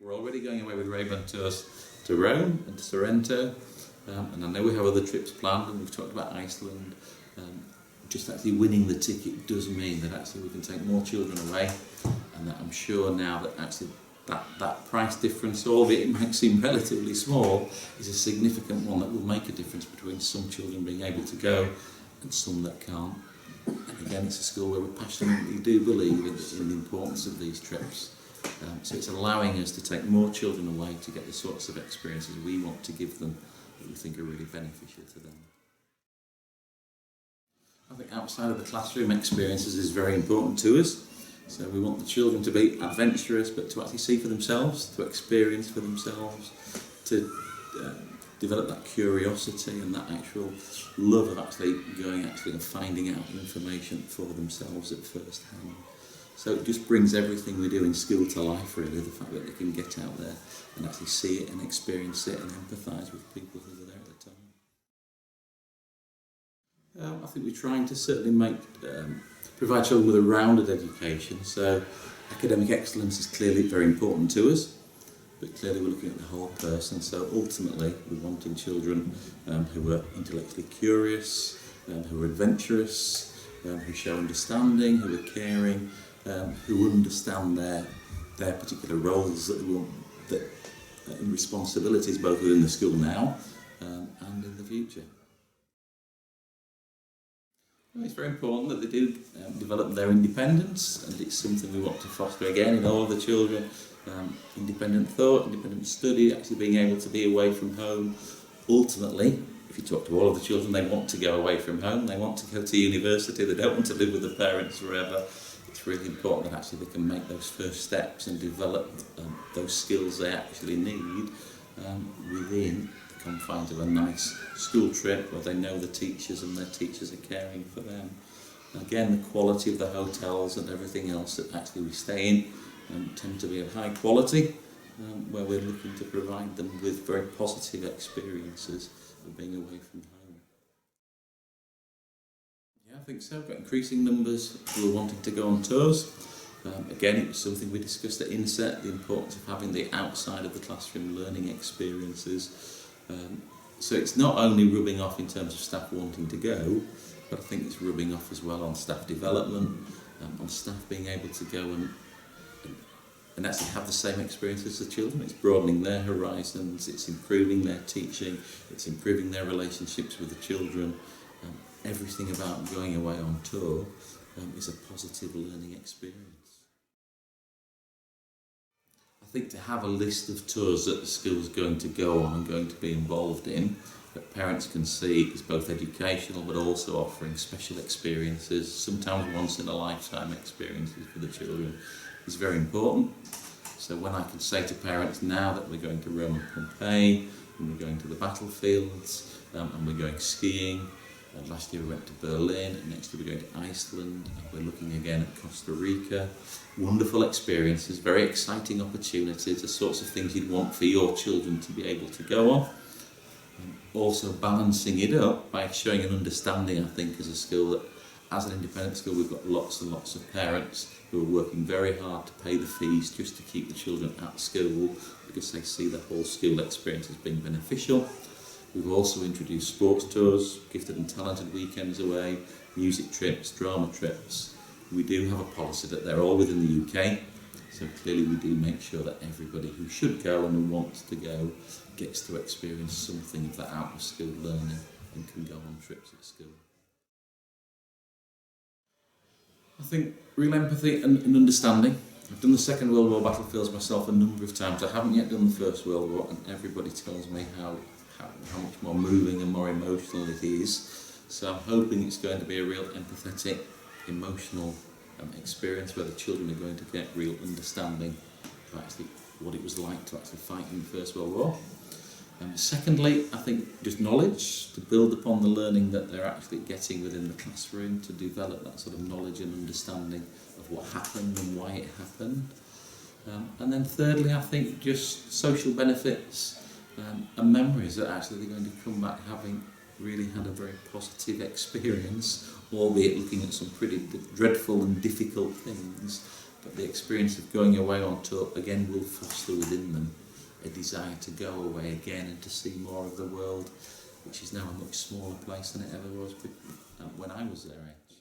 We're already going away with Rayburn Tours to Rome and to Sorrento, and I know we have other trips planned, and we've talked about Iceland. Just actually winning the ticket does mean that actually we can take more children away, and that I'm sure now that actually that price difference, albeit it might seem relatively small, is a significant one that will make a difference between some children being able to go and some that can't. And again, it's a school where we passionately do believe in the importance of these trips. So it's allowing us to take more children away to get the sorts of experiences we want to give them that we think are really beneficial to them. I think outside of the classroom experiences is very important to us. So we want the children to be adventurous, but to actually see for themselves, to experience for themselves, to develop that curiosity and that actual love of actually going and finding out information for themselves at first hand. So it just brings everything we do in school to life, really, the fact that they can get out there and actually see it and experience it and empathise with people who were there at the time. I think we're trying to certainly provide children with a rounded education. So academic excellence is clearly very important to us, but clearly we're looking at the whole person. So ultimately we're wanting children who are intellectually curious, who are adventurous, who show understanding, who are caring, who understand their particular roles and responsibilities both within the school now and in the future. It's very important that they do develop their independence, and it's something we want to foster again in all of the children. Independent thought, independent study, actually being able to be away from home. Ultimately, if you talk to all of the children, they want to go away from home, they want to go to university, they don't want to live with the parents forever. It's really important that actually they can make those first steps and develop those skills they actually need within the confines of a nice school trip where they know the teachers and their teachers are caring for them. And again, the quality of the hotels and everything else that actually we stay in tend to be of high quality, where we're looking to provide them with very positive experiences of being away from home. Yeah, I think so. We've got increasing numbers who are wanting to go on tours. Again, it was something we discussed at INSET, the importance of having the outside of the classroom learning experiences. So it's not only rubbing off in terms of staff wanting to go, but I think it's rubbing off as well on staff development, on staff being able to go and actually have the same experience as the children. It's broadening their horizons, it's improving their teaching, it's improving their relationships with the children. Everything about going away on tour is a positive learning experience. I think to have a list of tours that the school's going to go on and going to be involved in, that parents can see is both educational but also offering special experiences, sometimes once in a lifetime experiences for the children, is very important. So when I can say to parents now that we're going to Rome and Pompeii, and we're going to the battlefields, and we're going skiing, and last year we went to Berlin, and next year we're going to Iceland, and we're looking again at Costa Rica. Wonderful experiences, very exciting opportunities, the sorts of things you'd want for your children to be able to go on. And also balancing it up by showing an understanding, I think, as a school that as an independent school we've got lots and lots of parents who are working very hard to pay the fees just to keep the children at school because they see the whole school experience as being beneficial. We've also introduced sports tours, gifted and talented weekends away, music trips, drama trips. We do have a policy that they're all within the UK, so clearly we do make sure that everybody who should go and who wants to go gets to experience something of that out of school learning and can go on trips at school. I think real empathy and understanding. I've done the Second World War battlefields myself a number of times. I haven't yet done the First World War, and everybody tells me how much more moving and more emotional it is. So I'm hoping it's going to be a real empathetic, emotional experience where the children are going to get real understanding of actually what it was like to actually fight in the First World War. Secondly, I think just knowledge, to build upon the learning that they're actually getting within the classroom, to develop that sort of knowledge and understanding of what happened and why it happened. And then thirdly, I think just social benefits and memories that actually they're going to come back having really had a very positive experience, albeit looking at some pretty dreadful and difficult things, but the experience of going away on tour again will foster within them a desire to go away again and to see more of the world, which is now a much smaller place than it ever was when I was their age.